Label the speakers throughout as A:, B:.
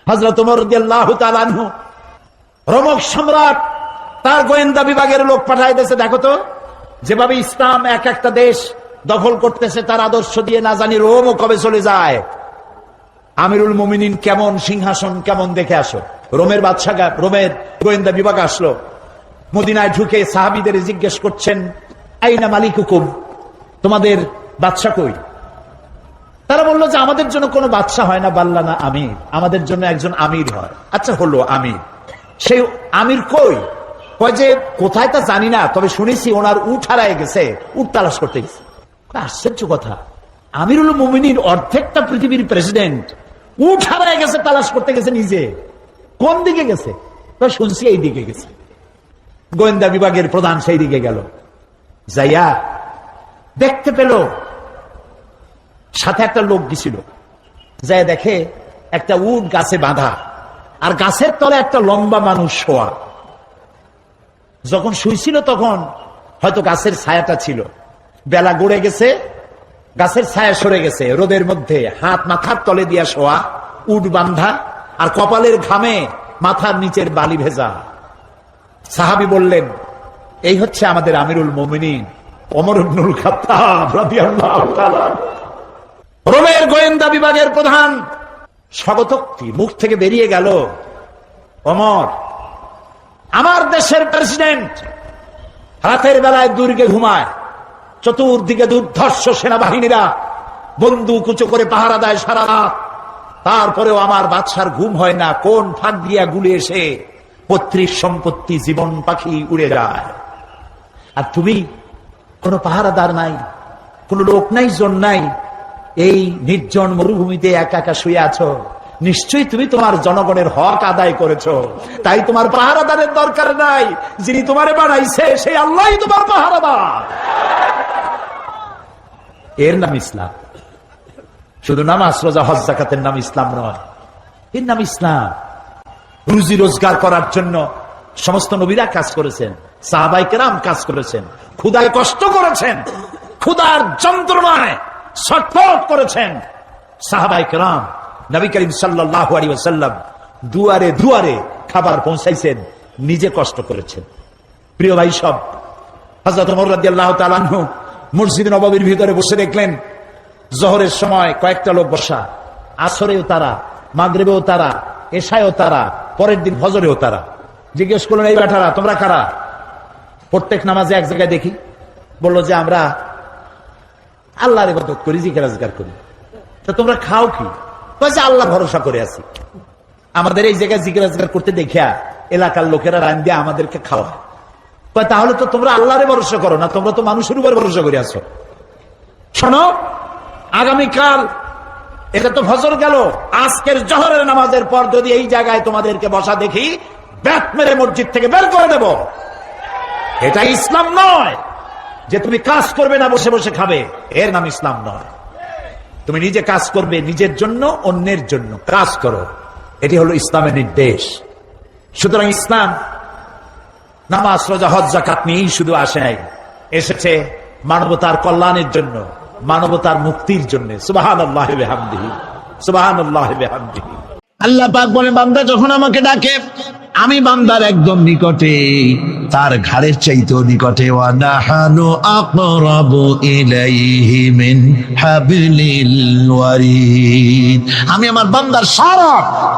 A: হযরত ওমর রাদিয়াল্লাহু তাআলা আনহু রোমক সম্রাট তার গোয়েন্দা বিভাগের লোক পাঠায় দিয়েছে, দেখো তো যেভাবে ইসলাম এক একটা দেশ দখল করতেছে তার আদর্শ দিয়ে না জানি রোমও কবে চলে যায়। আমিরুল মুমিনিন কেমন, সিংহাসন কেমন দেখে আসো। রোমের বাদশাহ, রোমের গোয়েন্দা বিভাগ আসলো, মদিনায় ঢুকে সাহাবীদের জিজ্ঞেস করছেন, আইনা মালিকুকুম, তোমাদের বাদশা কই? তারা বললো যে আমাদের জন্য কোনো বাদশা হয় না, বাল্লা না আমির, আমাদের জন্য একজন আমির হয়। আচ্ছা হলো আমির, সেই আমির কই? কয় যে কোথায় তা জানি না, তবে শুনেছি ওনার উট হারায় গেছে, উট তালাশ করতে গেছে। আশ্চর্য কথা, আমিরুল মুমিনিন অর্ধেকটা পৃথিবীর প্রেসিডেন্ট, উট হারায় গেছে তালাশ করতে গেছে নিজে। কোন দিকে গেছে? শুনছি এই দিকে গেছে। গোয়েন্দা বিভাগের প্রধান সেই দিকে গেল, যাইয়া দেখতে পেল সাথে একটা লোক গেছিল, যাই দেখে একটা উট গাছে বাঁধা, আর গাছের তলে একটা লম্বা মানুষ শোয়া। যখন শুইছিল তখন হয়তো গাছের ছায়াটা ছিল, বেলা গড়ে গেছে, গাছের ছায়া সরে গেছে, রোদের মধ্যে হাত মাথার তলে দিয়া শোয়া, উট বান্ধা, আর কপালের ঘামে মাথার নিচের বালি ভেজা। সাহাবী বললেন, এই হচ্ছে আমাদের আমিরুল মুমিনিন ওমর ইবনুল খাত্তাব রাদিয়াল্লাহু তাআলা, রোমের গোয়েন্দা বিভাগের প্রধান। স্বাগতোক্তি মুখ থেকে বেরিয়ে গেল, ওমর আমার দেশের প্রেসিডেন্ট রাতের বেলায় দুর্গে ঘুমায়, চতুর্দিকে দুর্ধর্ষ সেনাবাহিনীরা বন্দুক উঁচু করে পাহারা দেয় সারা রাত, তারপরেও আমার বাদশার ঘুম হয় না, কোন ফাঁক দিয়া গুলি এসে পৈতৃক সম্পত্তি জীবন পাখি উড়ে যায়। আর তুমি কোনো পাহারাদার নাই, কোন লোক নাই, জন নাই, এই নির্জন মরুভূমিতে একা একা শুয়ে আছো, নিশ্চয়ই তুমি তোমার জনগণের হক আদায় করেছো, তাই তোমার পাহারাদারের দরকার নাই, যিনি তোমারে বানাইছে সেই আল্লাহই তোমার পাহারাদার। এর নাম ইসলাম। শুধু নামাজ রোজা হজ যাকাতের নাম ইসলাম নয়, এর নাম ইসলাম। রুজি রোজগার করার জন্য সমস্ত নবীরা কাজ করেছেন, সাহাবায়ে কেরাম কাজ করেছেন, ক্ষুধায় কষ্ট করেছেন, ক্ষুধার যন্ত্রণায় ছটফট করেছেন সাহাবায়ে কেরাম। নবী করিম সাল্লাল্লাহু আলাইহি ওয়াসাল্লাম দুয়ারে দুয়ারে খাবার পৌঁছাইছেন, নিজে কষ্ট করেছেন। প্রিয় ভাই সব, হযরত ওমর রাদিয়াল্লাহু তাআলা আনহু মসজিদ নববীর ভিতরে বসে দেখলেন জোহরের সময় কয়েকটা লোক বসা, আসরেও তারা, মাগরিবেও তারা, এশায়ও তারা, পরের দিন ফজরেও তারা। জিজ্ঞেস করলেন, এই বেটারা তোমরা কারা? প্রত্যেক নামাজে এক জায়গায় দেখি, বললো যে আমরা আল্লাহর ইবাদত করি, জিকির আজকার করি। তো তোমরা খাও কি? বলছে আল্লাহ ভরসা করে আছি, আমাদের এই জায়গায় জিকির আজকার করতে দেখিয়া এলাকার লোকেরা রান দিয়ে আমাদেরকে খাওয়া। তাহলে তো তোমরা আল্লাহরে ভরসা করো না, তোমরা তো মানুষের উপর ভরসা করে আছো। শোনো, আগামীকাল এটা তো ফজর গেল, আজকের জোহরের নামাজের পর যদি এই জায়গায় তোমাদেরকে বসা দেখি, ব্যাট মেরে মসজিদ থেকে বের করে দেব। এটা ইসলাম নয় যে তুমি কাজ করবে না, বসে বসে খাবে, এর নাম ইসলাম নয়। তুমি নিজে কাজ করবে, নিজের জন্য, অন্যের জন্য কাজ করো, এটি হলো ইসলামের নির্দেশ। সুতরাং ইসলাম নামাজ রোজা হজ যাকাত নিয়েই শুধু আসে নাই, এসেছে মানবতার কল্যাণের জন্য, মানবতার মুক্তির জন্য। সুবহানাল্লাহি ওয়া বিহামদিহি, সুবহানাল্লাহি ওয়া বিহামদিহি।
B: আল্লাহ পাক বলে, বান্দা যখন আমাকে ডাকে, আমি বান্দার একদম নিকটে, তার ঘাড়ের চাইতেও নিকটে। ওয়া নাহানু আকরাবু ইলাইহি মিন হাবলিল ওয়ারিদ। আমি আমার বান্দার সারা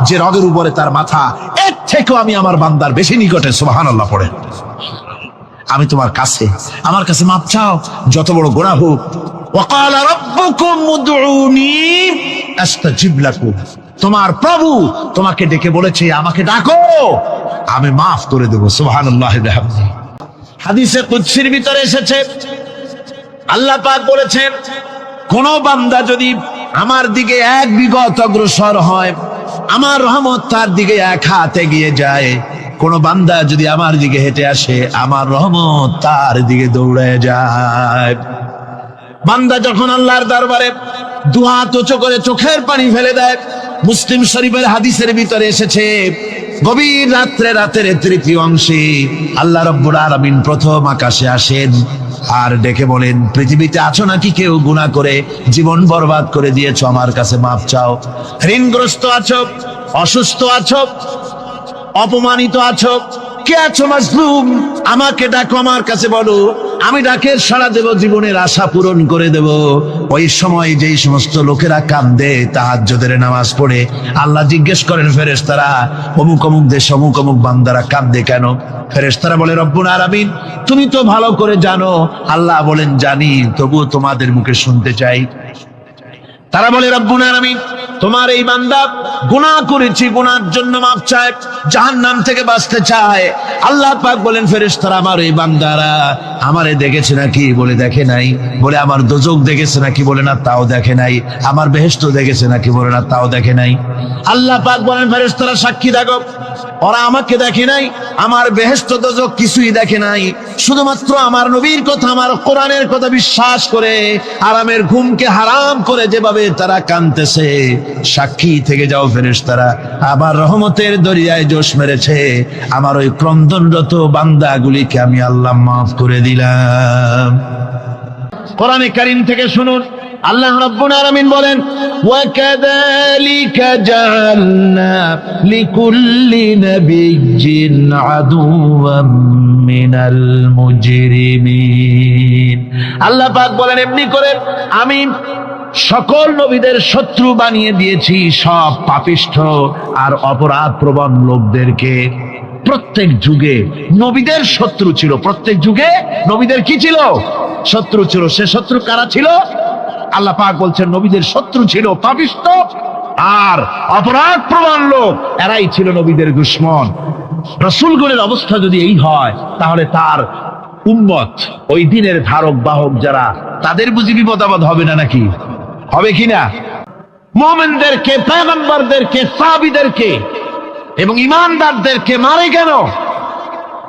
B: যে রগের উপরে তার মাথা, এর থেকেও আমি আমার বান্দার বেশি নিকটে। সুবহানাল্লাহ পড়েন। আমি তোমার কাছে, আমার কাছে মাপ চাও, যত বড় গুনাহ হোক। ওয়া ক্বালা রাব্বুকুম উদউনি আস্তাজিব লাকুম। তোমার প্রভু তোমাকে ডেকে বলেছে, আমাকে ডাকো, আমি মাফ করে দেব। সুবহানাল্লাহি ওয়া বিহামদিহি। হাদিসে কুদসির ভিতরে এসেছে, আল্লাহ পাক বলেছেন, কোন বান্দা যদি আমার দিকে এক বিঘত অগ্রসর হয়, আমার রহমত তার দিকে এক হাত এগিয়ে যায়। কোন বান্দা যদি আমার দিকে হেঁটে আসে, আমার রহমত তার দিকে দৌড়ে যায়। বান্দা যখন আল্লাহর দরবারে দুহাত উঁচু করে চোখের পানি ফেলে দেয়, মুসলিম শরীফের হাদিসের ভিতরে এসেছে, গভীর রাত্রে, রাতের তৃতীয় অংশে আল্লাহ রাব্বুল আলামিন প্রথম আকাশে আসেন আর ডেকে বলেন, পৃথিবীতে আছো নাকি কেউ গুনাহ করে জীবন বরবাদ করে দিয়েছো, আমার কাছে মাফ চাও। ঋণগ্রস্ত আছো, অসুস্থ আছো, অপমানিত আছো, কে আছো মাজলুম, আমাকে ডাকো, আমার কাছে বলো, আমি ডাকের সাড়া দেব, জীবনের আশা পূরণ করে দেব। ওই সময় যেই সমস্ত লোকেরা কান্দে তাহাজ্জুদের নামাজ পড়ে, আল্লাহ জিজ্ঞেস করেন ফেরেশতারা, অমুক অমুক দেশ অমুক অমুক বান্দারা কান্দে কেন? ফেরেশতারা বলে, রব্বুল আলামিন তুমি তো ভালো করে জানো। আল্লাহ বলেন, জানি, তবুও তোমাদের মুখে শুনতে চাই। তারা বলে, রব্বুল আলামিন তোমার এই বান্দা গুনাহ করেছি, গুনার জন্য মাফ চায়, জাহান্নাম থেকে বাঁচতে চায়। আল্লাহ পাক বলেন, ফেরেশতারা আমার এই বান্দারা আমারে দেখেছে নাকি? বলে দেখে নাই। বলে আমার দোজখ দেখেছে নাকি? বলে না, তাও দেখে নাই। আমার বেহেশত দেখেছে নাকি? বলে না, তাও দেখে নাই। আল্লাহ পাক বলেন, ফেরেশতারা সাক্ষী থাকো, ওরা আমাকে দেখে নাই, আমার বেহেশত দোজখ কিছুই দেখে নাই, শুধুমাত্র আমার নবীর কথা, আমার কোরআনের কথা বিশ্বাস করে আরামের ঘুমকে হারাম করে যেভাবে তারা কাঁদতেছে, সাক্ষী থেকে যাও ফেরেশতারা, আবার রহমতের দরিয়ায় জোশ মেরেছে, আমার ওই ক্রন্দনরত বান্দাগুলিকে আমি আল্লাহ মাফ করে দিলাম। কোরআনে কারীম থেকে শুনুন, আল্লাহ রাব্বুল আলামিন বলেন, ওয়াকাযালিকা জাআলনা লিকুল্লি নাবিয়্যিন আদুওয়াম মিনাল মুজরিমিন। আল্লাহ পাক বলেন, এমনি করে আমি সকল নবীদের শত্রু বানিয়ে দিয়েছি, সব পাপিষ্ঠ আর অপরাধ প্রবণ লোকদেরকে। প্রত্যেক যুগে নবীদের শত্রু ছিল, প্রত্যেক যুগে নবীদের কি ছিল? শত্রু ছিল। সে শত্রু কারা ছিল? আল্লাহ পাক বলছেন, নবীদের শত্রু ছিল পাপিষ্ঠ আর অপরাধ প্রবণ লোক, এরাই ছিল নবীদের দুশমন। রাসূলগণের অবস্থা যদি এই হয়, তাহলে তার উম্মত, ওই দিনের ধারক বাহক যারা, তাদের বুঝি বিপদ আপদ হবে না নাকি? হবে কিনা? মুমিনদেরকে, পয়গম্বরদেরকে, সাহাবীদেরকে এবং ঈমানদারদেরকে মারে কেন?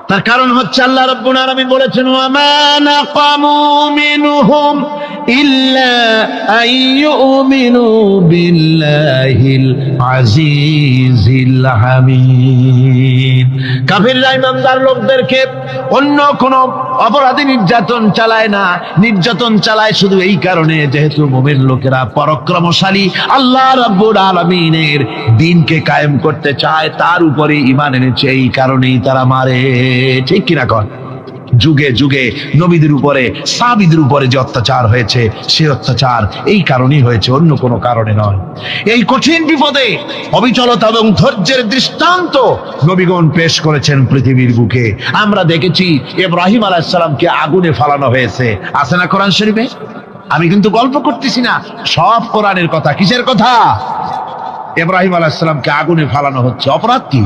B: তার কারণ হচ্ছে আল্লাহ রাব্বুল আলামিন বলেছেন, ওয়া মা নাকামু মিনহুম ইল্লা আইয়ুমিনু বিল্লাহিল আজিজিল হামিদ। কাফিররা ঈমানদার লোকদেরকে অন্য কোন অপরাধী নির্যাতন চালায় না, নির্যাতন চালায় শুধু এই কারণে, যেহেতু মুমিন লোকেরা পরাক্রমশালী, আল্লাহ রাব্বুল আলামিনের দ্বীনকে কায়েম করতে চায়, তার উপরে ঈমান এনেছে, এই কারণেই তারা মারে। ঠিক কিনা কর? যুগে যুগে নবীদের উপরে, সাহাবীদের উপরে যে অত্যাচার হয়েছে, সে অত্যাচার এই কারণেই হয়েছে, অন্য কোনো কারণে নয়। এই কঠিন বিপদে অবিচলতা এবং ধৈর্যের দৃষ্টান্ত নবীগণ পেশ করেছেন পৃথিবীর বুকে। আমরা দেখেছি ইব্রাহিম আলাইহিস সালামকে আগুনে ফালানো হয়েছে, আছে না কোরআন শরীফে? আমি কিন্তু গল্প করতেছি না, সব কোরআনের কথা। কিসের কথা? ইব্রাহিম আলাইহিস সালামকে আগুনে ফালানো হচ্ছে। অপরাধ কি?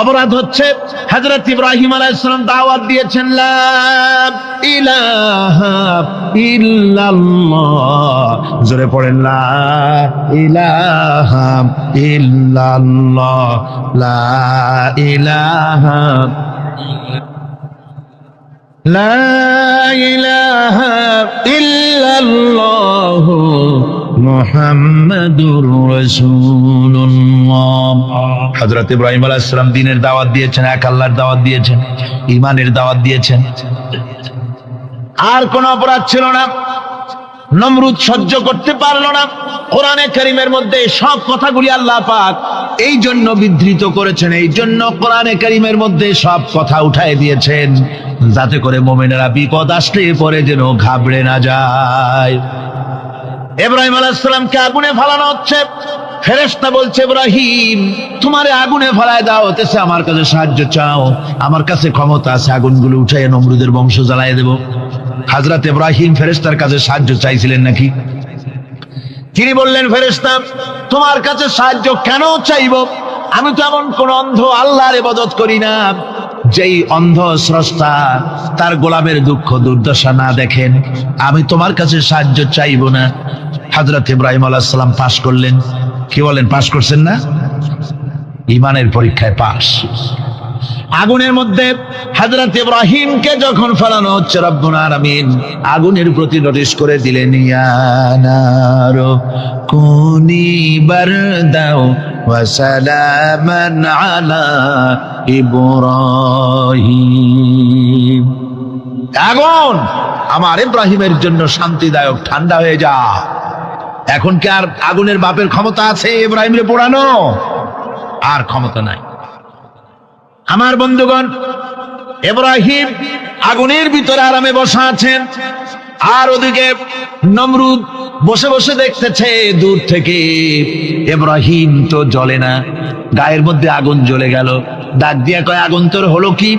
B: অপরাধ হচ্ছে হযরত ইব্রাহিম আলাইহিস সালাম দাওয়াত দিয়েছেন, লা ইলাহা ইল্লাল্লাহ। জোরে পড়েন, লা ইলাহা ইল্লাল্লাহ, লা ইলাহা লা ইলাহা ইল্লাল্লাহ মুহাম্মাদুর রাসূলুল্লাহ। হযরত ইব্রাহিম আলাইহিস সালাম দ্বীনের দাওয়াত দিয়েছেন, এক আল্লাহর দাওয়াত দিয়েছেন, ঈমানের দাওয়াত দিয়েছেন। আর কোন অপরাধ ছিল না। নমরুদ সহ্য করতে পারলো না। কোরআনে কারীমের মধ্যে সব কথাগুলি আল্লাহ পাক এই জন্য বিধৃত করেছেন, এই জন্য কোরআনে কারীমের মধ্যে সব কথা উঠায় দিয়েছেন, যাতে করে মুমিনেরা বিপদ আসলে পরে যেন ঘাবড়ে না যায়। ইব্রাহিম আলাইহিস সালামকে আগুনে ফালানো হচ্ছে। ফেরেশতা বলছে, ইব্রাহিম তোমারে আগুনে ফালায় দাও, হতেছে আমার কাছে সাহায্য চাও, আমার কাছে ক্ষমতা আছে, আগুনগুলো উঠাইয়া নমরুদের বংশ জ্বালায় দেব। হযরত ইব্রাহিম ফেরেশতার কাছে সাহায্য চাইছিলেন নাকি? তিনি বললেন, ফেরেশতা তোমার কাছে সাহায্য কেন চাইব? আমি তো এমন কোন অন্ধ আল্লাহর ইবাদত করি না যেই অন্ধ স্রষ্টা তার গোলামের দুঃখ দুর্দশা না দেখেন। আমি তোমার কাছে সাহায্য চাইব না। হযরত ইব্রাহিম আলাইহিস সালাম পাশ করলেন। কি বলেন, পাশ করছেন না? ঈমানের পরীক্ষায় পাশ। আগুনের মধ্যে হযরত ইব্রাহিমকে যখন ফেলানো হচ্ছে, রব্বুল আলামিন আগুনের প্রতি নোটিশ করে দিলেন, ইয়া নারু কুনি বারদাও ওয়া সালামান আলা ইব্রাহিম। আগুন আমার ইব্রাহিমের জন্য শান্তিদায়ক, ঠান্ডা হয়ে যা। এখন কি আর আগুনের বাপের ক্ষমতা আছে ইব্রাহিমরে পোড়ানো? আর ক্ষমতা নাই। আমার বন্ধুগণ, ইব্রাহিম আগুনের ভিতরে আরামে বসা আছেন, আর ওদিকে নমরুদ বসে বসে দেখতেছে দূর থেকে। ইব্রাহিম তো জ্বলে না, গায়ের মধ্যে আগুন জ্বলে গেল। ডাক দিয়া কয়, আগুন তোর হলো কি?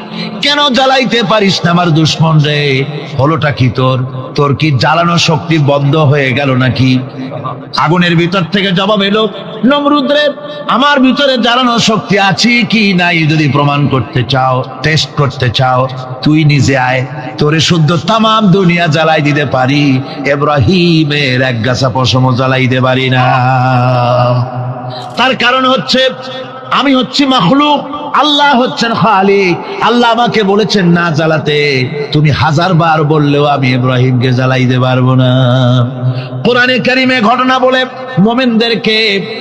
B: কেন জ্বালাইতে পারিস না আমার দুশ্মন রে? হলোটা কি তোর? তোর কি জ্বালানো শক্তি বন্ধ হয়ে গেল নাকি? আগুনের ভিতর থেকে জবাব এলো, নমরুদ রে, আমার ভিতরে জ্বালানো শক্তি আছে কি নাই যদি প্রমাণ করতে চাও, টেস্ট করতে চাও, তুই নিজে আয়, তোরে শুদ্ধ তামাম দুনিয়া জ্বালাই দিতে পারি, ইব্রাহিমের এক গাছা পশমও জ্বালাই দিতে পারি না। তার কারণ হচ্ছে আমি হচ্ছি মাখলুক, আল্লাহ হচ্ছেন খালিক। আল্লাহ আমাকে বলেছেন না জ্বালাতে, তুমি 1000 বার বললেও আমি ইব্রাহিমকে জ্বালাইতে পারবো না। কোরআনে কারিমে ঘটনা বলে মুমিনদেরকে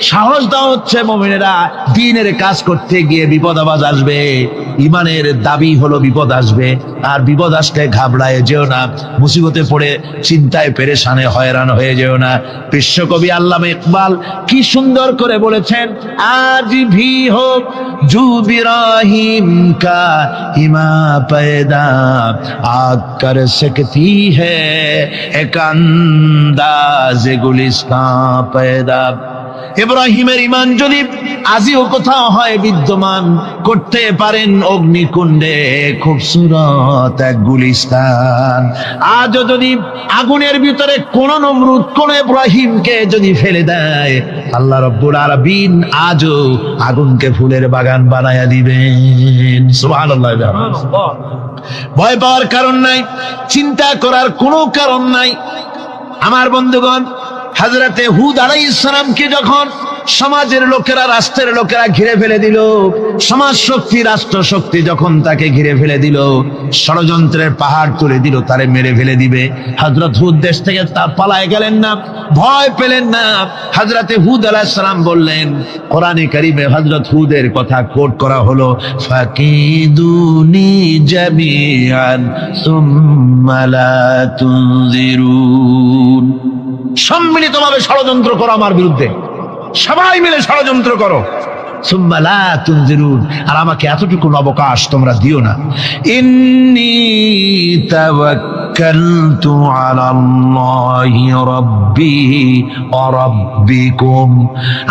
B: সাহস দেওয়া হচ্ছে, মুমিনেরা দ্বীনের কাজ করতে গিয়ে বিপদ আবাজ আসবে, ইমানের দাবি হলো বিপদ আসবে, আর বিপদ আসলে ঘাবড়ায় যেও না, মুসিবতে পড়ে চিন্তায় পেরেশানে হয়রান হয়ে যেও না। বিশ্বকবি আল্লামা ইকবাল কি সুন্দর করে বলেছেন, আজ ভি হো জু ইব্রাহিম কা ইমা पैदा आग कर सकती है एक अंदाज गुलिस्तां पैदा। ইব্রাহিমের ইমান যদি আজিও কোথাও হয় বিদ্যমান, করতে পারেন অগ্নিকুণ্ডে খুবসুরত এক গুলিস্তান। আজও যদি আগুনের ভিতরে কোন নমরুদ কোন ইব্রাহিমকে যদি ফেলে দেয়, আল্লাহ রাব্বুল আলামিন আজও আগুনকে ফুলের বাগান বানায়া দিবেন। সুবহানাল্লাহ। ভয় পাওয়ার কারণ নাই, চিন্তা করার কোনো কারণ নাই। আমার বন্ধুগণ, হযরতে হুদ আলাইহিস সালামকে যখন সমাজের লোকেরা, রাষ্ট্রের লোকেরা ঘিরে ফেলে দিল, সমাজ শক্তি, রাষ্ট্র শক্তি যখন তাকে ঘিরে ফেলে দিল, ষড়যন্ত্রের পাহাড় তুলে দিল, তারে মেরে ফেলে দিবে, হযরত হুদ দেশ থেকে তা পালায় গেলেন না, ভয় পেলেন না। হযরতে হুদ আলাইহিস সালাম বললেন, কোরআনে কারিমে হযরত হুদের কথা কোট করা হলো, ফাকিদুনি জামিআন সুম্মা লা তুনজিরুন। সম্মিলিতভাবে ষড়যন্ত্র করো আমার বিরুদ্ধে, সবাই মিলে ষড়যন্ত্র করো, সুম্মা লা তুনজিরুন, আর আমাকে এতটুকু অবকাশ তোমরা দিও না। ইন্নী তাওয়াক্কালতু আলাল্লাহি রাব্বি ওয়া রাব্বিকুম,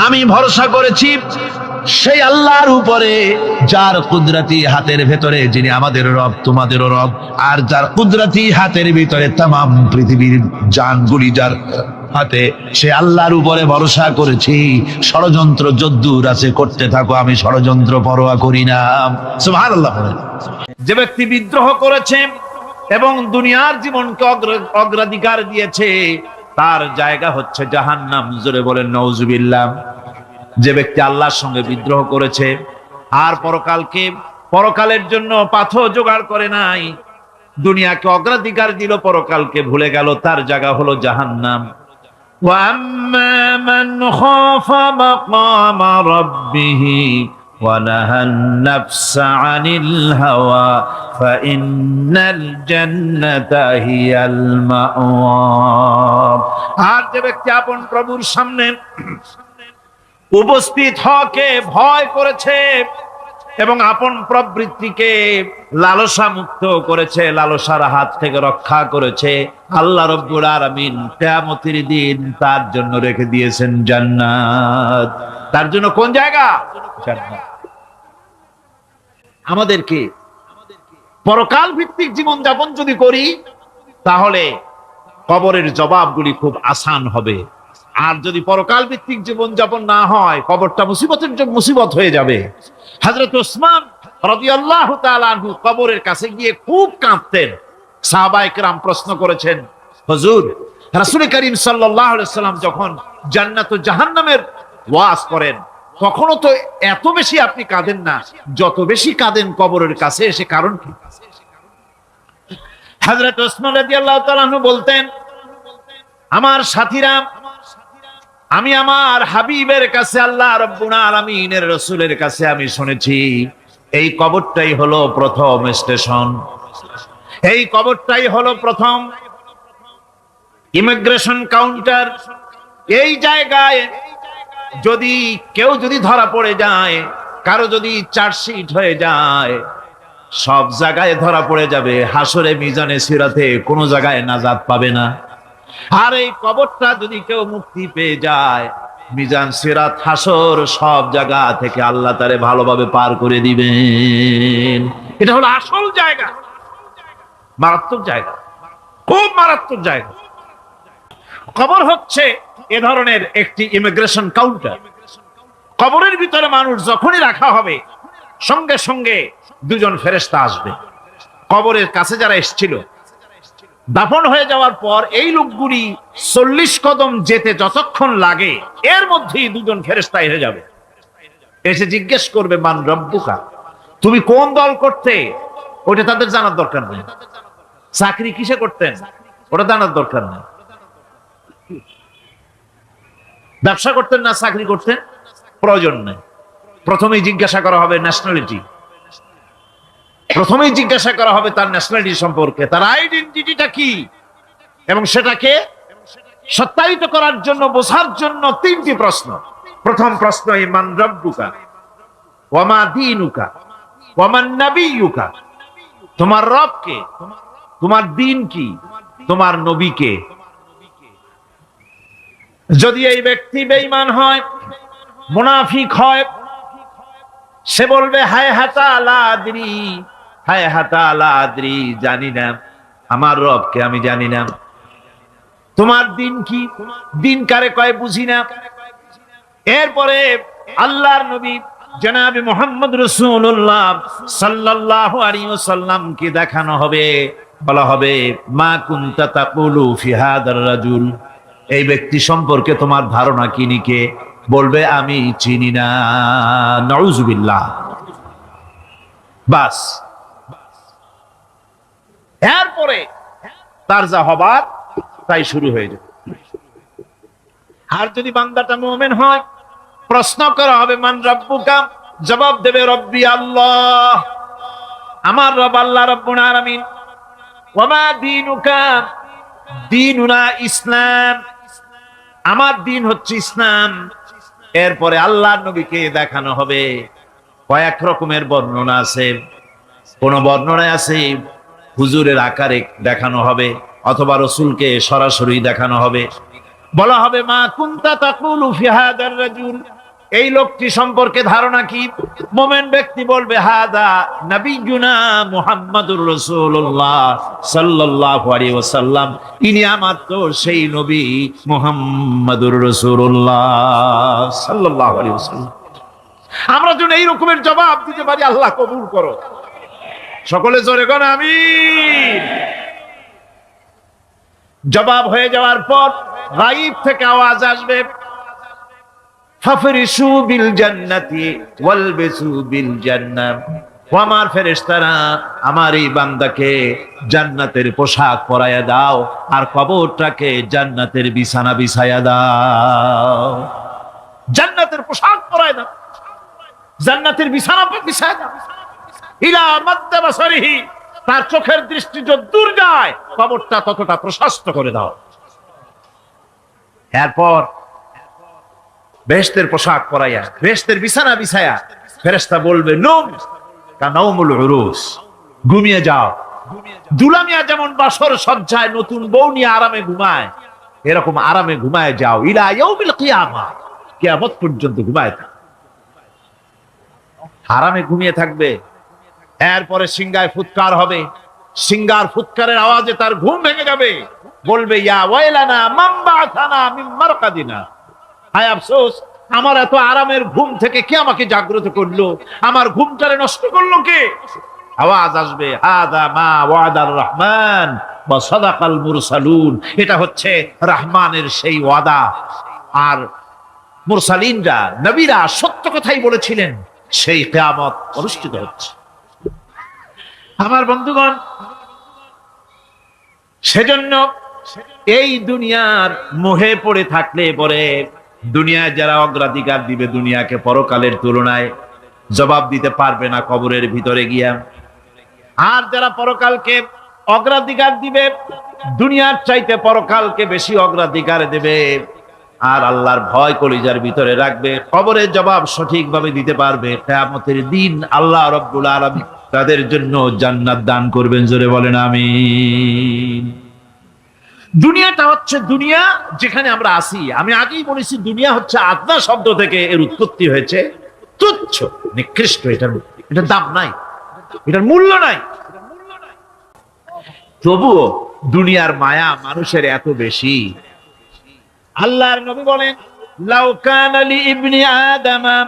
B: আমি ভরসা করেছি সেই আল্লাহর উপরে যার কুদরতি হাতের ভেতরে, যিনি আমাদের রব তোমাদেরও রব, আর যার কুদরতি হাতের ভিতরে তামাম পৃথিবীর জানগুলি যার হাতে, সে আল্লাহর উপরে ভরসা করেছি। ষড়যন্ত্র যদ্দূর আছে করতে থাকো, আমি ষড়যন্ত্র পরোয়া করি না। সুবহানাল্লাহ।
A: যে ব্যক্তি বিদ্রোহ করেছে এবং দুনিয়ার জীবনকে অগ্রাধিকার দিয়েছে, তার জায়গা হচ্ছে জাহান্নাম। জোরে বলেন নাউজুবিল্লাহ। যে ব্যক্তি আল্লাহর সঙ্গে বিদ্রোহ করেছে আর পরকালের জন্য পাথর জোগাড় করে নাই, দুনিয়াকে অগ্রাধিকার দিল, পরকালকে ভুলে গেল, তার জায়গা হলো জাহান্নাম। ওয়া আম্মা মান খাফা মাকামা রাব্বিহি ওয়া নাহান নাফসা আনিল হাওয়া ফাইন্নাল জান্নাতা হিয়াল মাওয়া। আর যে ব্যক্তি আপন প্রভুর সামনে উপস্থিত হকে ভয় করেছে এবং আপন প্রবৃত্তিকে লালসা মুক্ত করেছে, লালসার হাত থেকে রক্ষা করেছে, আল্লাহ রাব্বুল আলামিন কিয়ামতের দিন তার জন্য রেখে দিয়েছেন জান্নাত। তার জন্য কোন জায়গা? জান্নাত। আমাদেরকে পরকাল ভিত্তিক জীবন যাপন যদি করি, তাহলে কবরের জবাবগুলি খুব আসান হবে। আর যদি পরকাল ভিত্তিক জীবন যাপন না হয়, কবরটা মুসিবত হয়ে যাবে। হযরত ওসমান রাদিয়াল্লাহু তাআলা আনহু কবরের কাছে গিয়ে খুব কাঁদতেন। সাহাবায়ে কেরাম প্রশ্ন করেছেন, হুজুর, রাসূল করিম সাল্লাল্লাহু আলাইহি ওয়াসাল্লাম যখন জান্নাত ও জাহান্নামের ওয়াজ করেন, কখনো তো এত বেশি আপনি কাঁদেন না, যত বেশি কাঁদেন কবরের কাছে এসে, কারণ কি? হযরত ওসমান রাদিয়াল্লাহু তাআলা আনহু বলতেন, আমার সাথীরা, আমি আমার হাবিবের কাছে, আল্লাহ রাব্বুল আলামিনের রাসূলের কাছে আমি শুনেছি, এই কবরটাই হলো প্রথম স্টেশন, এই কবরটাই হলো প্রথম ইমিগ্রেশন কাউন্টার। এই জায়গায় যদি কেউ ধরা পড়ে যায়, কারো যদি চার্জশিট হয়ে যায়, সব জায়গায় ধরা পড়ে যাবে, হাসরে মিজানে সিরাতে কোনো জায়গায় নাজাত পাবে না। আর এই কবরটা যদি কেউ মুক্তি পেয়ে যায়, মিজান সিরাত হাসর সব জায়গা থেকে আল্লাহ তারে ভালোভাবে পার করে দিবেন। এটা হলো আসল জায়গা, মারাত্মক জায়গা, খুব মারাত্মক জায়গা। কবর হচ্ছে এ ধরনের একটি ইমিগ্রেশন কাউন্টার। কবরের ভিতরে মানুষ যখনই রাখা হবে, সঙ্গে সঙ্গে দুজন ফেরেশতা আসবে। কবরের কাছে যারা এসেছিল, দাফন হয়ে যাওয়ার পর এই লোকগুলি 40 কদম যেতে যতক্ষণ লাগে, এর মধ্যেই দুজন ফেরেশতা এসে যাবে। এসে জিজ্ঞেস করবে, মান রব্বুকা, তুমি কোন দল করতে? ওটা তাদের জানার দরকার নেই। চাকরি কিসে করতেন, ওটা জানার দরকার নেই। ব্যবসা করতেন না চাকরি করতেন, প্রয়োজন নেই। প্রথমেই জিজ্ঞাসা করা হবে ন্যাশনালিটি, প্রথমেই জিজ্ঞাসা করা হবে তার ন্যাশনালিটি সম্পর্কে, তার আইডেন্টিটিটা কি, এবং সেটাকে সত্যায়িত করার জন্য, বোঝার জন্য 3টি প্রশ্ন। প্রথম প্রশ্ন, মান রব্বুকা ওয়া মা দীনুকা ওয়া মান নাবিয়ুকা, তোমার রব কে, তোমার দ্বীন কি, তোমার নবী কে। যদি এই ব্যক্তি বেঈমান হয়, মুনাফিক হয়, সে বলবে হায় হাতা লা আদরি, হায় হাতা লা আদরি, জানি না আমার রবকে, আমি জানি না। তোমার দিন কি, দিন কারে কয় বুঝি না। এরপরে আল্লাহর নবী জনাবে মুহাম্মদ রাসূলুল্লাহ সাল্লাল্লাহু আলাইহি ওয়াসাল্লামকে দেখানো হবে, বলা হবে মা কুনতা তাকুলু ফি হাদার রাজুল, এই ব্যক্তি সম্পর্কে তোমার ধারণা কি নিকে? বলবে আমি চিনি না। নাউযুবিল্লাহ। বাস, এরপরে তার যা হবার তাই শুরু হয়ে যাবে। আর যদি বান্দাটা মুমিন হয়, প্রশ্ন করা হবে মান রব্বুকা, জবাব দেবে রব্বি আল্লাহ, আমার রব আল্লাহ রাব্বুল আলামিন। ওয়া মা দীনুকা, দীনুনা ইসলাম, আমার দিন হচ্ছে ইসলাম। এরপরে আল্লাহর নবীকে দেখানো হবে। কয়েক রকমের বর্ণনা আছে, কোন বর্ণনায় আছে হুজুরের আকারে দেখানো হবে, অথবা রাসূলকে সরাসরি দেখানো হবে। বলা হবে মা কুনতা তাকুলু ফি হাদার রাজুল, এই লোকটি সম্পর্কে ধারণা কি? মুমিন ব্যক্তি বলবে হাদা নবিয়ুনা মুহাম্মাদুর রাসূলুল্লাহ সাল্লাল্লাহু আলাইহি ওয়াসাল্লাম, ইনি আমার তো সেই নবী মুহাম্মাদুর রাসূলুল্লাহ সাল্লাল্লাহু আলাইহি ওয়াসাল্লাম। আমরা যেন এই রকমের জবাব দিতে পারি, আল্লাহ কবুল করো। সকলে জোরে কোন আমিন। জবাব হয়ে যাওয়ার পর গায়ব থেকে আওয়াজ আসবে, ফাফরিশু বিল জান্নাতি ওয়ালবিসু বিল জান্নাহ, ও আমার ফেরেশতারা, আমার এই বান্দাকে জান্নাতের পোশাক পরায়া দাও, আর কবরটাকে জান্নাতের বিছানা বিছায়া দাও। জান্নাতের পোশাক পরায় দাও, জান্নাতের বিছানা বিছায়া দাও। ইলা মাদ্দা বাসারিহি, তার চোখের দৃষ্টি যত দূর যায়, কবরটা ততটা প্রশস্ত করে দাও। এরপর বেহেশতের পোশাক পরাইয়া, বেহেশতের বিছানা বিছায়া, ফেরেশতা বলবে নূম কানাউমুল উরুস, ঘুমিয়ে যাও। দুলামিয়া যেমন বাসর সজ্জায় নতুন বউ নিয়ে আরামে ঘুমায়, এরকম আরামে ঘুমায় যাও। ইলা ইয়াউমিল কিয়ামা, কিয়ামত পর্যন্ত ঘুমায় থাক, আরামে ঘুমিয়ে থাকবে। এরপরে সিংগায় ফুৎকার হবে, সিংগার ফুৎকারের আওয়াজে তার ঘুম ভেঙে যাবে। বলবে ইয়া ওয়াইলানা মান বা'আথানা মিন মারকাদিনা, হায় আফসোস, আমার এত আরামের ঘুম থেকে কে আমাকে জাগ্রত করলো, আমার ঘুমটারে নষ্ট করলো কে? আওয়াজ আসবে হাদা মা ওয়াদার রহমান ওয়া সাদাকাল মুরসালুন, এটা হচ্ছে রহমানের সেই ওয়াদা, আর মুরসালিনরা, নবীরা সত্য কথাই বলেছিলেন, সেই কিয়ামত অনুষ্ঠিত হচ্ছে। আমার বন্ধুগণ, সেজন্য এই দুনিয়ার মোহে পড়ে থাকলে পরে দুনিয়ায় যারা অগ্রাধিকার দিবে দুনিয়াকে পরকালের তুলনায়, জবাব দিতে পারবে না কবরের ভিতরে গিয়া। আর যারা পরকালকে অগ্রাধিকার দিবে, দুনিয়ার চাইতে পরকালকে বেশি অগ্রাধিকার দেবে, আর আল্লাহর ভয় কলিজার ভিতরে রাখবে, কবরের জবাব সঠিকভাবে দিতে পারবে, কিয়ামতের দিন আল্লাহ রাব্বুল আলামিন তাদের জন্য জান্নাত দান করবেন। জোরে বলেন আমিন। দুনিয়াটা হচ্ছে দুনিয়া যেখানে আমরা আছি। আমি আগেই বলেছি দুনিয়া হচ্ছে আদনা শব্দ থেকে এর উৎপত্তি হয়েছে। তুচ্ছ, নিকৃষ্ট, এটার দাম নাই, এটার মূল্য নাই। তবুও দুনিয়ার মায়া মানুষের এত বেশি। আল্লাহর নবী বলেন, লাউ কানা লি ইবনি আদামা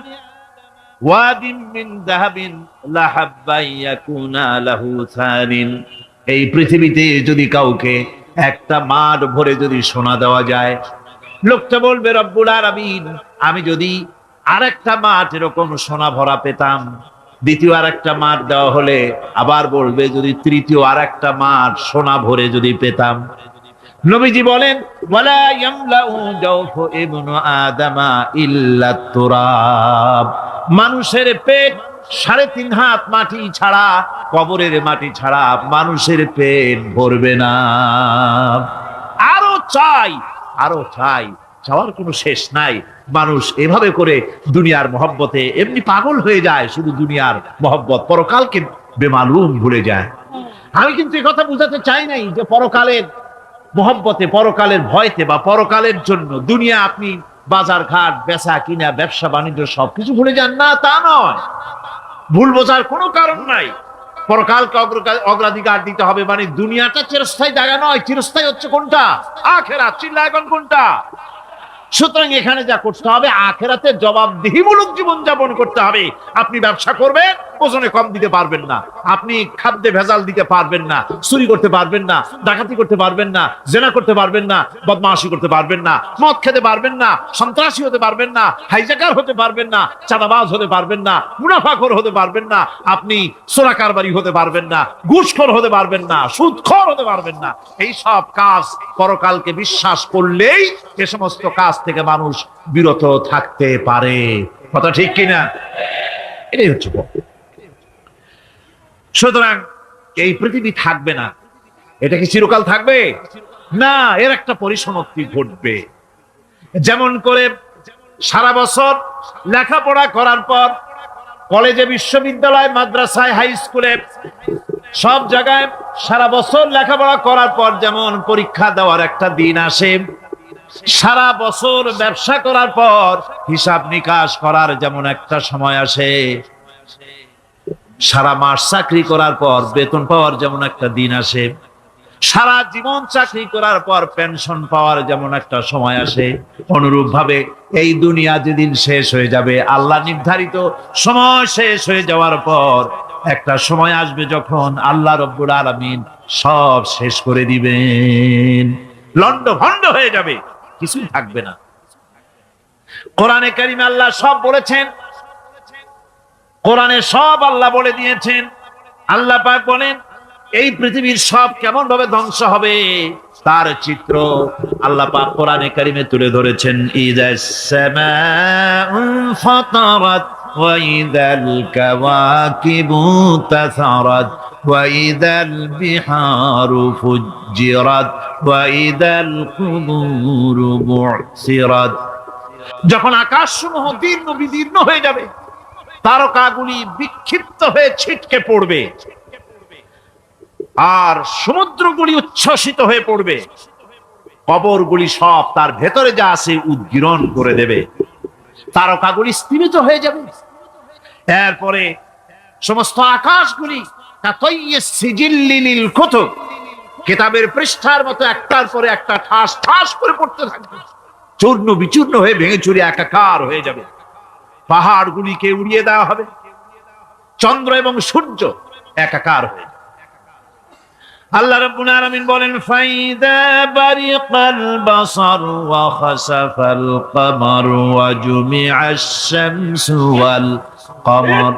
A: ওয়াদিন মিন যাহাবিন লাহাব্বা ইয়াকুনা লাহু সানিন। এই পৃথিবীতে যদি কাউকে একটা মাঠ ভরে যদি সোনা দেওয়া যায়, লোকটা বলবে রব্বুল আলামিন, আমি যদি আরেকটা মাঠ এরকম সোনা ভরা পেতাম। দ্বিতীয় আরেকটা মাঠ দেওয়া হলে আবার বলবে যদি তৃতীয় আরেকটা মাঠ সোনা ভরে যদি পেতাম। নবীজি বলেন, ওয়ালা ইয়ামলাউ জাওফু ইবনু আদামা ইল্লা তুরাব। মানুষের পেট 3.5 হাত মাটি ছাড়া, কবরের মাটি ছাড়া মানুষের পেট ভরবে না। আরো চাই, আরো চাই, চাওয়ার কোনো শেষ নাই। মানুষ এভাবে করে দুনিয়ার মহব্বতে এমনি পাগল হয়ে যায়, শুধু দুনিয়ার মহব্বত, পরকালকে বেমালুম ভুলে যায়। আমি কিন্তু এই কথা বুঝাতে চাই নাই যে পরকালের মহব্বতে, পরকালের ভয়তে বা পরকালের জন্য দুনিয়া আপনি বাজার ঘাট, বেচা কিনা, ব্যবসা বাণিজ্য সবকিছু ভুলে যান না, তা নয়। ভুল বোঝার কোনো কারণ নাই। পরকালকে অগ্রাধিকার দিতে হবে, মানে দুনিয়াটা চিরস্থায়ী জায়গা নয়। চিরস্থায়ী হচ্ছে কোনটা? আখিরাত। চিল্লা এখন কোনটা? সুতরাং এখানে যা করতে হবে, আখিরাতে জবাবদিহিমূলক জীবন যাপন করতে হবে। আপনি ব্যবসা করবেন, ওজনে কম দিতে পারবেন না। আপনি খাদ্যে ভেজাল দিতে পারবেন না, চুরি করতে পারবেন না, ডাকাতি করতে পারবেন না, জেনা করতে পারবেন না, বদমাশি করতে পারবেন না, মদ খেতে পারবেন না, সন্ত্রাসী হতে পারবেন না, হাইজাকার হতে পারবেন না, চাঁদাবাজ হতে পারবেন না, মুনাফাখোর হতে পারবেন না, আপনি চোরা কারবারি হতে পারবেন না, ঘুষখোর হতে পারবেন না, সুদখোর হতে পারবেন না। এই সব কাজ পরকালকে বিশ্বাস করলেই এ সমস্ত কাজ থেকে মানুষ বিরত থাকতে পারে। কথা ঠিক কিনা? এটাই হচ্ছে। সুতরাং এই পৃথিবী থাকবে না। এটা কি চিরকাল থাকবে? না, এর একটা পরিসমাপ্তি ঘটবে। যেমন করে সারা বছর লেখাপড়া করার পর কলেজে, বিশ্ববিদ্যালয়, মাদ্রাসায়, হাই স্কুলে, সব জায়গায় সারা বছর লেখাপড়া করার পর যেমন পরীক্ষা দেওয়ার একটা দিন আসে, সারা বছর ব্যবসা করার পর হিসাব নিকাশ করার যেমন একটা সময় আসে, সারা মাস চাকরি করার পর বেতন পাওয়ার যেমন একটা দিন আসে, সারা জীবন চাকরি করার পর পেনশন পাওয়ার যেমন একটা সময় আসে, অনুরূপ ভাবে এই দুনিয়া যেদিন শেষ হয়ে যাবে, আল্লাহ নির্ধারিত সময় শেষ হয়ে যাওয়ার পর একটা সময় আসবে যখন আল্লাহ রব্বুল আলামিন সব শেষ করে দিবেন। লন্ড ভন্ড হয়ে যাবে, কিছুই থাকবে না। কোরআনে কারিমে আল্লাহ সব বলেছেন, কোরআনে সব আল্লাহ বলে দিয়েছেন। আল্লাহ পাক বলেন এই পৃথিবীর সব কেমন ভাবে ধ্বংস হবে তার চিত্র আল্লাহ পাক কোরআনে কারিমে তুলে ধরেছেন। ইযাস সামাউ ফাতারাত ওয়া ইযাল কাওয়াকিবু তাসারাত ওয়া ইযাল বিহারু ফুজ্জিরাত ওয়া ইযাল কুবুরু বু'সিরাত। যখন আকাশসমূহ দীর্ণ বিদীর্ণ হয়ে যাবে, তারকাগুলি বিক্ষিপ্ত হয়ে ছিটকে পড়বে, আর সমুদ্রগুলি উচ্ছ্বসিত হয়ে পড়বে, কবরগুলি সব তার ভেতরে যা আছে উদ্গীরণ করে দেবে, তারকাগুলি স্থিমিত হয়ে যাবে। এরপরে সমস্ত আকাশগুলি কিতাবের পৃষ্ঠার মতো একটার পরে একটা ঠাস ঠাস করে পড়তে থাকবে, চূর্ণ বিচূর্ণ হয়ে ভেঙে চুরে একাকার হয়ে যাবে। পাহাড়গুলিকে উড়িয়ে দেওয়া হবে, চন্দ্র এবং সূর্য একাকার হয়ে। আল্লাহ রাব্বুল আলামিন বলেন ফাইদা বারিকাল বাসার ওয়া খাসাফাল কমার ওয়া জুমিআশ শামসু ওয়াল কমর।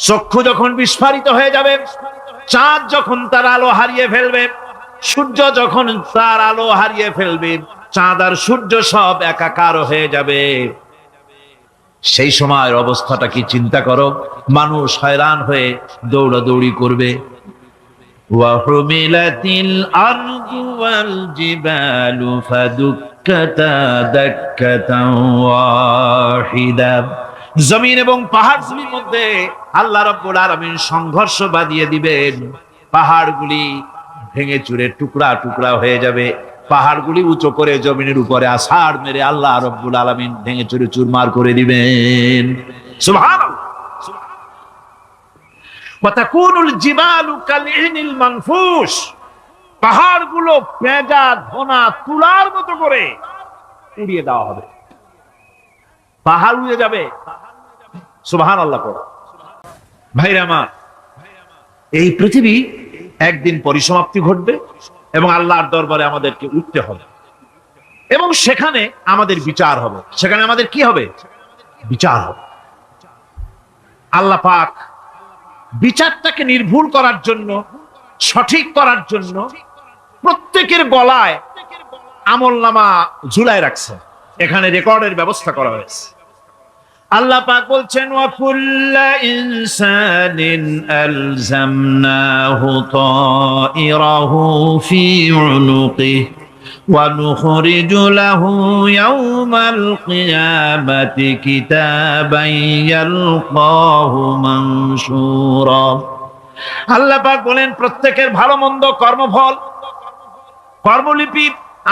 A: চক্ষু যখন বিস্ফারিত হয়ে যাবে, চাঁদ যখন তার আলো হারিয়ে ফেলবে, সূর্য যখন তার আলো হারিয়ে ফেলবে, চাঁদ আর সূর্য সব একাকার হয়ে যাবে, সেই সময়ের অবস্থাটা কি চিন্তা করো। মানুষ হয়রান হয়ে দৌড়াদৌড়ি করবে,
B: ওয়াহুমিলাতিল আরদু ওয়াল জিবালু ফাদুক্কাতা দাক্কাতান ওয়াহিদা। জমিন এবং পাহাড়গুলির মধ্যে আল্লাহ রাব্বুল আলামিন সংঘর্ষ বাঁধিয়ে দিবেন, পাহাড়গুলি ভেঙে চুরে টুকরা টুকরা হয়ে যাবে, পাহাড়গুলি উঁচু করে জমিনের উপরে আছাড় মেরে আল্লাহ রাব্বুল আলামিন ভেঙে চুরে চুরমার করে দিবেন। সুবহানাল্লাহ। ওয়াতাকুনুল জিবালু কালইনিল মানফুস, পাহাড়গুলো পেঁজা ধোনা তুলার মতো করে উড়িয়ে দেওয়া হবে, পাহাড় উড়ে যাবে। সুবহানাল্লাহ। ভাইরা আমার, এই পৃথিবী একদিন পরিসমাপ্তি ঘটবে এবং আল্লাহর দরবারে আমাদেরকে উঠতে হবে এবং সেখানে আমাদের বিচার হবে। সেখানে আমাদের কি হবে? বিচার হবে। আল্লাহ পাক বিচারটাকে নির্ভুল করার জন্য, সঠিক করার জন্য প্রত্যেকের গলায় আমলনামা ঝুলায় রাখছে, এখানে রেকর্ডের ব্যবস্থা করা হয়েছে। আল্লাহ পাক বলছেন, ওয়া কুল্লা ইনসানিন আলজামনাহু তাইরাহু ফি উনুকিহি ওয়া নুখরিজু লাহু ইয়াওমাল কিয়ামাতি কিতাবান ইয়ালকাহু মানশুরা। আল্লাহ পাক বলেন, প্রত্যেকের ভালো মন্দ কর্মফল, কর্মলিপি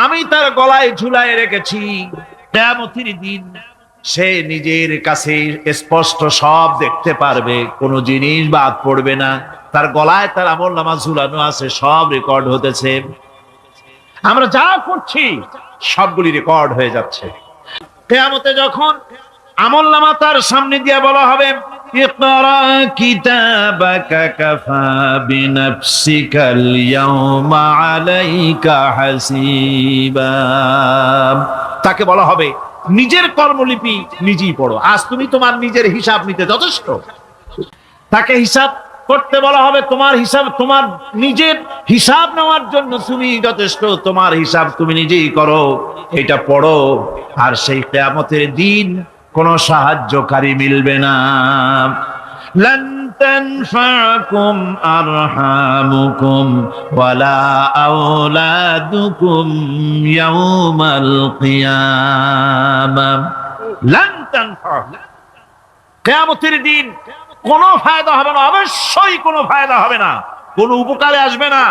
B: আমি তার গলায় ঝুলায় রেখেছি। কিয়ামতের দিন সে নিজের কাছে স্পষ্ট সব দেখতে পারবে, কোনো জিনিস বাদ পড়বে না। তার গলায় তার আমলনামা ঝুলানো আছে, সব রেকর্ড হতেছে। আমরা যা করছি সবগুলি রেকর্ড হয়ে যাচ্ছে। কিয়ামতে যখন আমলনামা তার সামনে দিয়ে বলা হবে, ইকরা কিতাবাকা কাফা বিনাফসিকাল ইয়াওমা আলাইকা হাসিবা, তাকে বলা হবে নিজের কর্মলিপি নিজেই পড়ো, আজ তুমি তোমার নিজের হিসাব নিতে যথেষ্ট। তাকে হিসাব করতে বলা হবে, তোমার হিসাব, তোমার নিজের হিসাব নেওয়ার জন্য তুমি যথেষ্ট, তোমার হিসাব তুমি নিজেই করো, এটা পড়ো। আর সেই কিয়ামতের দিন কোনো সাহায্যকারী মিলবে না। লান তানফাকুম আরহামুকুম ওয়ালা আওলাদুকুম ইয়াওমাল কিয়ামাহ। লান তানফা, কিয়ামতের দিন কোনো ফায়দা হবে না, অবশ্যই কোনো ফায়দা হবে না, কোনো উপকারে আসবে না।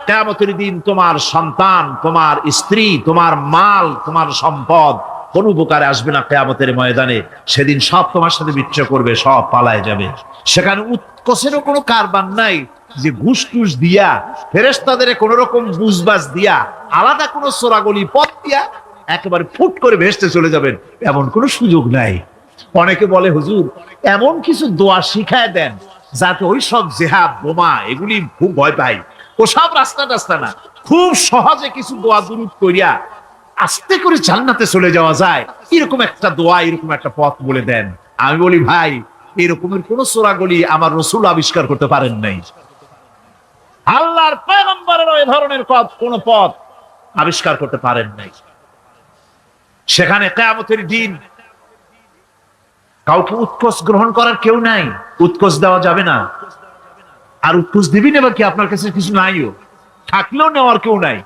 B: কিয়ামতের দিন তোমার সন্তান, তোমার স্ত্রী, তোমার মাল, তোমার সম্পদ কোন উপকারে আসবে না। কিয়ামতের ময়দানে সেদিন সব তোমার সাথে বিচ্ছেদ করবে, সব পালায় যাবে। সেখানে উৎকোষেরও কোনো কারবার নাই যে ঘুষ টুস দিয়া, ফেরেশতাদের কোন রকম বুঝবাজ দিয়া, আলাদা কোনো চোরাগলি পথ দিয়া একেবারে ফুট করে ভেস্তে চলে যাবেন, এমন কোনো সুযোগ নাই। অনেকে বলে, হুজুর এমন কিছু দোয়া শিখায় দেন যাতে ওই সব জেহাদ বোমা এগুলি খুব ভয় পাই, ওসব রাস্তা টাস্তা না, খুব সহজে কিছু দোয়া দুরূদ করিয়া আস্তে করে জান্নাতে চলে যাওয়া যায়, এরকম একটা দোয়া, এরকম একটা পথ বলে দেন। আমি বলি, ভাই এরকমের কোন চোরাগলি আমার রাসূল আবিষ্কার করতে পারেন নাই, আল্লাহর পয়গম্বরের ওই ধরনের কোন পথ আবিষ্কার করতে পারেন নাই। সেখানে কিয়ামতের দিন কাউকে উৎকোষ গ্রহণ করার কেউ নাই, উৎকোষ দেওয়া যাবে না। আর উৎকোষ দিবি নেবা কি? আপনার কাছে কিছু নাইও, থাকলেও নেওয়ার কেউ নাই।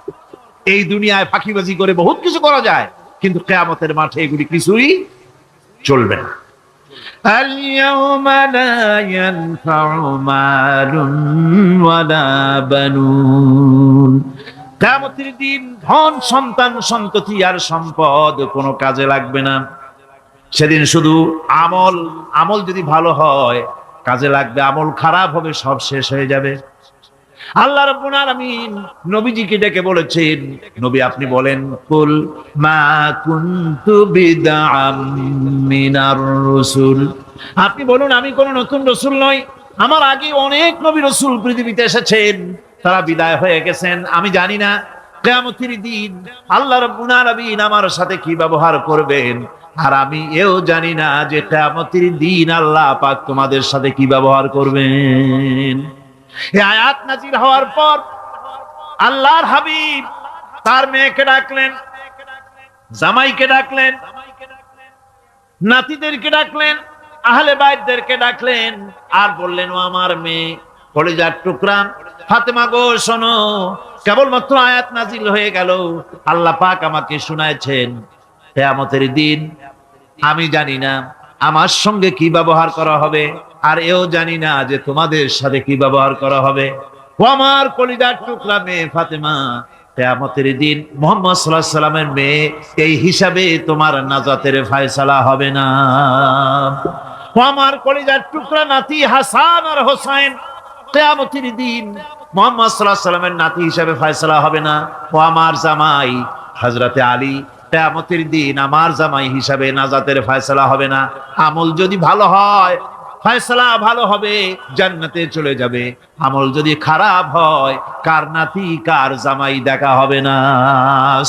B: এই দুনিয়ায় ফাঁকিবাজি করে বহুত কিছু করা যায়, কিন্তু কিয়ামতের মাঠে এগুলি কিছুই চলবে না। আল-ইয়াওমা লা ইয়ানফাউ মালুন ওয়ালা বানুন, কিয়ামতের দিন ধন, সন্তান, সন্ততি আর সম্পদ কোনো কাজে লাগবে না। সেদিন শুধু আমল, আমল যদি ভালো হয় কাজে লাগবে, আমল খারাপ হবে সব শেষ হয়ে যাবে। আল্লাহ রাব্বুল আলামিন নবীজিকে ডেকে বলেছেন, নবী আপনি বলেন, কুল মা কুনতু বিদআম মিনার রাসূল, আপনি বলুন আমি কোন নতুন রাসূল নই, আমার আগে অনেক নবী রাসূল পৃথিবীতে এসেছেন, তারা বিদায় হয়ে গেছেন। আমি জানি না কিয়ামতের দিন আল্লাহ রাব্বুল আলামিন আমার সাথে কি ব্যবহার করবেন, আর আমি এও জানি না যে কিয়ামতের দিন আল্লাহ পাক তোমাদের সাথে কি ব্যবহার করবেন। এই আয়াত নাযিল হওয়ার পর আল্লাহর হাবিব তার মেয়েকে ডাকলেন, জামাইকে ডাকলেন, নাতিদেরকে ডাকলেন, আহলে বাইতদেরকে ডাকলেন, আর বললেন, ও আমার মেয়ে,
A: কলিজার টুকরা ফাতেমা গো শোনো, কেবলমাত্র আয়াত নাজিল হয়ে গেল, আল্লাহ পাক আমাকে শুনাইছেন কিয়ামতের দিন আমি জানি না আমার সঙ্গে কি ব্যবহার করা হবে, আর এও জানি না যে তোমাদের সাথে কি ব্যবহার করা হবে। ও আমার কলিজার টুকরা মেয়ে ফাতেমা, কিয়ামতের দিন মুহাম্মদ সাল্লাল্লাহু আলাইহি সাল্লামের মেয়ে, এই হিসাবে তোমার নাজাতের ফয়সালা হবে না। ও আমার কলিজার টুকরা নাতি হাসান আর হোসেন, কিয়ামতের দিন মুহাম্মদ সাল্লাল্লাহু আলাইহি সাল্লামের নাতি হিসাবে ফয়সালা হবে না। ও আমার জামাই হযরতে আলী, কিয়ামতের দিন আমার জামাই হিসাবে নাজাতের ফয়সালা হবে না। আমল যদি ভালো হয় ফয়সালা ভালো হবে, জান্নাতে চলে যাবে। আমল যদি খারাপ হয় কার নাতি কার জামাই দেখা হবে না।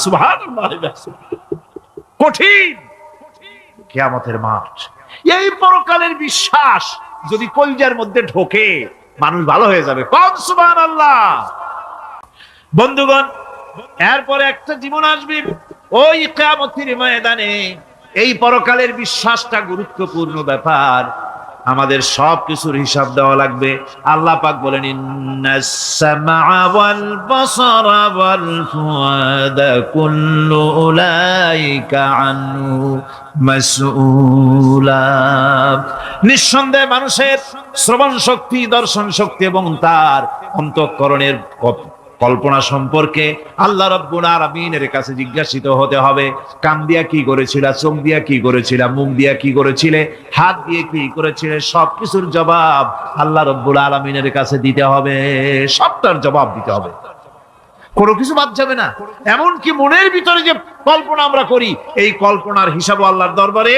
A: সুবহানাল্লাহ। কঠিন কিয়ামতের মাঠ। এই পরকালের বিশ্বাস যদি কলিজার মধ্যে ঢোকে মানুষ ভালো হয়ে যাবে। কোন সুবহানাল্লাহ। বন্ধুগণ, এরপরে একটা জীবন আসবে ওই কিয়ামতের ময়দানে। এই পরকালের বিশ্বাসটা গুরুত্বপূর্ণ ব্যাপার, আমাদের সবকিছুর হিসাব দেওয়া লাগবে। আল্লাহ পাক বলেন ইন্নাস সামআ ওয়াল বাসারা ওয়াল ফুআদা কুল্লু উলাইকা আনহু মাসউলা। নিঃসন্দেহে মানুষের শ্রবণ শক্তি, দর্শন শক্তি এবং তার অন্তঃকরণের কল্পনা সম্পর্কে আল্লাহ রাব্বুল আলামিনের কাছে জিজ্ঞাসিত হতে হবে। কান দিয়া কি করেছিলা, চোখ দিয়া কি করেছিলা, মুখ দিয়া কি করেছিলে, হাত দিয়ে কি করেছিলে, সবকিছুর জবাব আল্লাহ রাব্বুল আলামিনের কাছে দিতে হবে। সবটার জবাব দিতে হবে, কোনো কিছু বাদ যাবে না। এমনকি মনের ভিতরে যে কল্পনা আমরা করি, এই কল্পনার হিসাব আল্লাহর দরবারে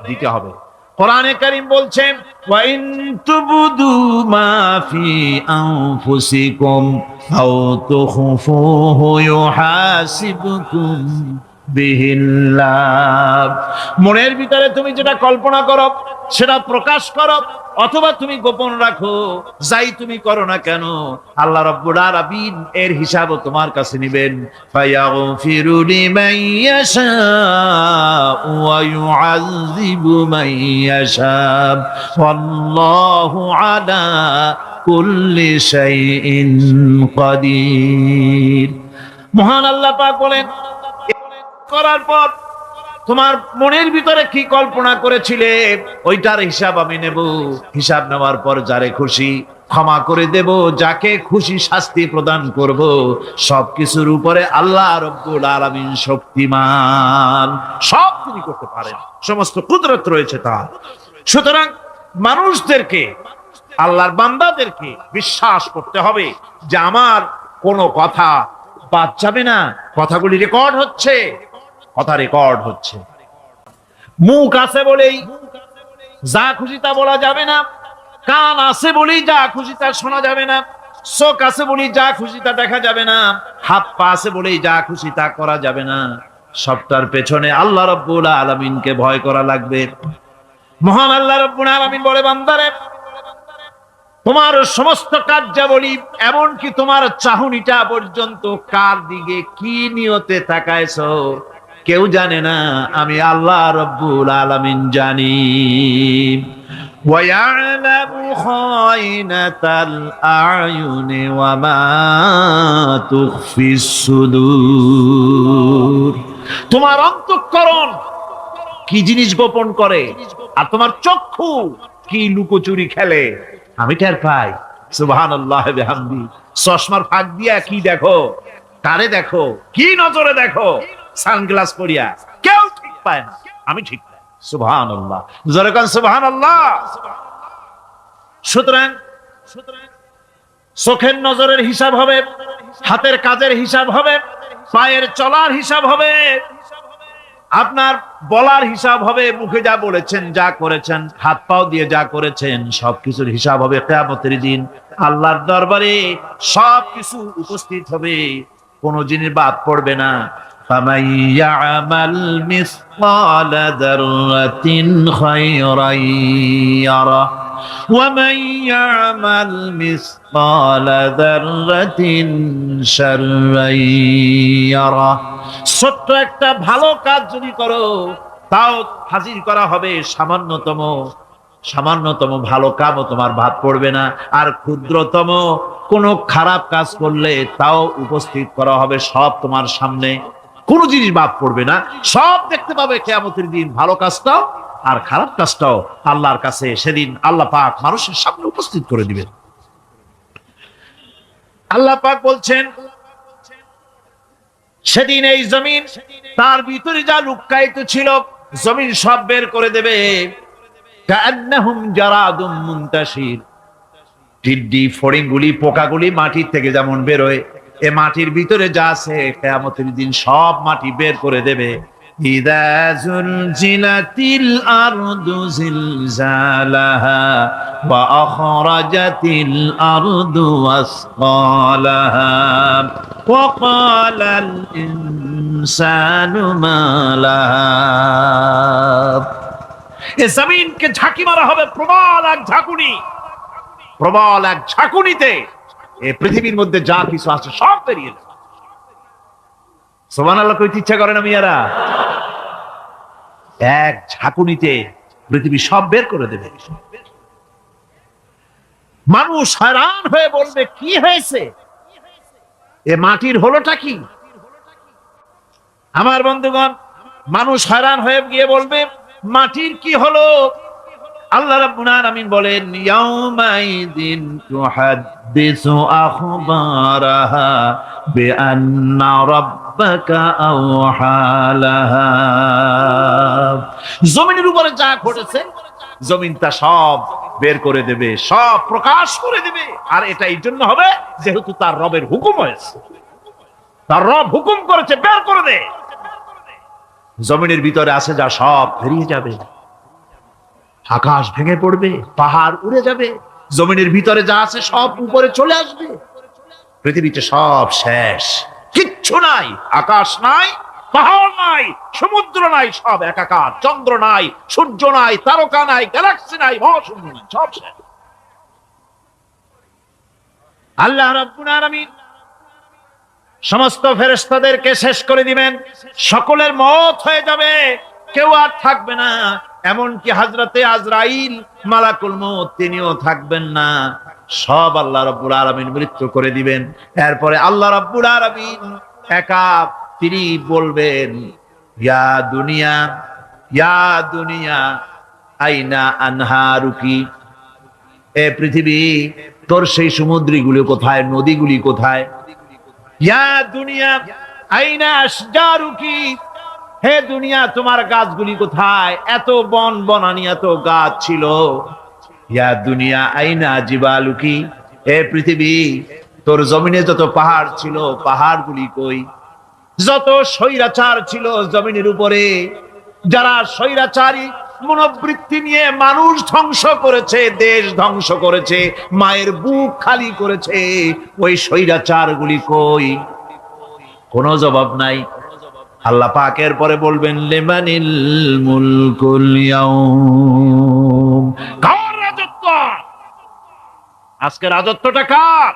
A: দিতে হবে। কোরআনে কারীম বলছেন ওয়া ইন তুবদু মা ফি আনফুসিকুম আও তুখফুহু ইউহাসিবকুম বিহিল্লাহ। মনের ভিতরে তুমি যেটা কল্পনা করো সেটা প্রকাশ করো, অথবা তুমি গোপন রাখো, যাই তুমি করো না কেন আল্লাহ রাব্বুল আলামিন এর হিসাব তোমার কাছে নেবেন। ফায়াগফিরু লিমান ইয়াশা ওয়া ইউআযযিবু মান ইয়াশা ওয়াল্লাহু আলা কুল্লি শাইইন কাদির। মহান আল্লাহ পাক বলেন, করার পর তোমার মনের ভিতরে কি কল্পনা করেছিলে ওইটার হিসাব আমি নেব। হিসাব নেওয়ার পর যারে খুশি ক্ষমা করে দেব, যাকে খুশি শাস্তি প্রদান করব। সবকিছুর উপরে আল্লাহ রাব্বুল আলামিন শক্তিমান, সব তিনি করতে পারেন, সমস্ত কুদরত রয়েছে তার। সুতরাং মানুষদেরকে, আল্লাহর বান্দাদেরকে বিশ্বাস করতে হবে যে আমার কোনো কথা বাদ যাবে না, কথাগুলি রেকর্ড হচ্ছে, কথা রেকর্ড হচ্ছে। মুখ আছে বলেই যা খুশি তা বলা যাবে না, কান আছে বলেই যা খুশি তা শোনা যাবে না, চোখ আছে বলেই যা খুশি তা দেখা যাবে না, হাত পা আছে বলেই যা খুশি তা করা যাবে না। সবটার পেছনে আল্লাহ রাব্বুল আলামিনকে ভয় করা লাগবে। মহান আল্লাহ রাব্বুল আলামিন বলে, বান্দারে তোমার সমস্ত কার্যাবলী, এমনকি তোমার চাহনিটা পর্যন্ত কার দিকে কি নিয়তে তাকায়ছো কেউ জানে না, আমি আল্লাহ রাব্বুল আলামিন জানি। ওয়া ইয়ালামু খায়নাতাল আয়ুনি ওয়া মা তুখফিস সুদূর। তোমার অন্তঃকরণ কি জিনিস গোপন করে, আর তোমার চক্ষু কি লুকোচুরি খেলে আমি টের পাই। সুবহানাল্লাহ বিহামদি। চশমার ফাঁক দিয়া কি দেখো, কারে দেখো, কি নজরে দেখো, সানগ্লাস পরিয়া কেউ ঠিক পায় না, আমি ঠিক পাই। সুবহানাল্লাহ, জোরে কোন সুবহানাল্লাহ। সুতরাং চোখের নজরের হিসাব হবে, হাতের কাজের হিসাব হবে, পায়ের চলার হিসাব হবে, আপনার বলার হিসাব হবে, মুখে যা বলেছেন, যা করেছেন, হাত পাও দিয়ে যা করেছেন, সবকিছুর হিসাব হবে কিয়ামতের দিন। আল্লাহর দরবারে সবকিছু উপস্থিত হবে, কোনো জিনিস বাদ পড়বে না। فَمَن يَعْمَلْ مِثْقَالَ ذَرَّةٍ خَيْرًا يَرَهُ وَمَن يَعْمَلْ مِثْقَالَ ذَرَّةٍ شَرًّا يَرَهُ। ছোট্ট একটা ভালো কাজ যদি করো তাও হাজির করা হবে সামান্যতম সামান্যতম ভালো কামও তোমার ভাত পড়বে না, আর ক্ষুদ্রতম কোনো খারাপ কাজ করলে তাও উপস্থিত করা হবে, সব তোমার সামনে, কোনো জিনিস বাদ পড়বে না, সব দেখতে পাবে কিয়ামতের দিন। ভালো কাজটাও আর খারাপ কাজটাও আল্লাহর কাছে সেদিন আল্লাহ পাক মানুষের সামনে উপস্থিত করে দিবেন। আল্লাহ পাক বলছেন, সেদিন এই জমিন তার ভিতরে যা লুক্কায়িত ছিল জমিন সব বের করে দেবে। কাআন্নাহুম জারাদুম মুনতাশির, টিড্ডি ফড়িংগুলি পোকাগুলি মাটির থেকে যেমন বেরোয়, এ মাটির ভিতরে যা আছে কিয়ামতের দিন সব মাটি বের করে দেবে। ইযা যুলজিলাতিল আরদু জিলজালাহা ওয়া আখরাজাতিল আরদু আসকালাহা ওয়া ক্বালাল ইনসানু মা লাহা। এ জমিনকে ঝাঁকি মারা হবে প্রবল এক ঝাঁকুনি, প্রবল এক ঝাঁকুনিতে এই পৃথিবীর মধ্যে যা কিছু আছে সব বেরিয়ে যাবে। সুবহানাল্লাহ কইতে ইচ্ছা করে না মিয়ারা? এক ঝাঁকুনিতে পৃথিবী সব বের করে দেবে। মানুষ হয়রান হয়ে বলবে, কি হয়েছে, এ মাটির হলোটা কি? আমার বন্ধুগণ, মানুষ হয়রান হয়ে গিয়ে বলবে, মাটির কি হলো? আল্লাহ রাব্বুল আলামিন বলেন, ইয়াউমাইদিন তুহাদ্দিসু আখবারাহা বিআন্না রাব্বাকা আওহালাহা। জমিনের উপরে যা ঘটেছে জমিন তা সব বের করে দেবে, সব প্রকাশ করে দেবে। আর এটা এই জন্য হবে যেহেতু তার রবের হুকুম হয়েছে, তার রব হুকুম করেছে বের করে দে। জমিনের ভিতরে আছে যা সব বেরিয়ে যাবে, আকাশ ভেঙে পড়বে, পাহাড় উড়ে যাবে, জমিনের ভিতরে যা আছে সব উপরে চলে আসবে, পৃথিবীতে সব শেষ, কিচ্ছু নাই, আকাশ নাই, পাহাড় নাই, সমুদ্র নাই, সব একাকার, চন্দ্র নাই, সূর্য নাই, তারকা নাই, গ্যালাক্সি নাই, মহাশূন্য নাই, সব শেষ। আল্লাহ রাব্বুল আলামিন সমস্ত ফেরেশতাদেরকে শেষ করে দিবেন, সকলের মওত হয়ে যাবে, কেউ আর থাকবে না, এমনকি হযরতে আজরাইল মালাকুল মউত তিনিও থাকবেন না, সব আল্লাহ রাব্বুল আলামিন মৃত্যু করে দিবেন। এরপরে আল্লাহ রাব্বুল আলামিন একা তিনি বলবেন, ইয়া দুনিয়া, ইয়া দুনিয়া আইনা আনহারুকি, এ পৃথিবী তোর সেই সমুদ্রগুলো কোথায়, নদীগুলি কোথায়? ইয়া দুনিয়া আইনা আশজারুকি, হে দুনিয়া তোমার গাছগুলি কোথায়, এত বন বনানি এত গাছ ছিল। ইয়া দুনিয়া আইনা জিবালুকি, হে পৃথিবী তোর জমিনে যত পাহাড় ছিল পাহাড়গুলি কই? যত স্বৈরাচার ছিল জমিনের উপরে, যারা স্বৈরাচারী মনোবৃত্তি নিয়ে মানুষ ধ্বংস করেছে, দেশ ধ্বংস করেছে, মায়ের বুক খালি করেছে, ওই স্বৈরাচারগুলি কই? কোনো জবাব নাই। আল্লাহ পাকের পরে বলবেন, লিমানিল মুলকুল ইয়াউম, কার রাজত্ব আজকে? রাজত্বটা কার?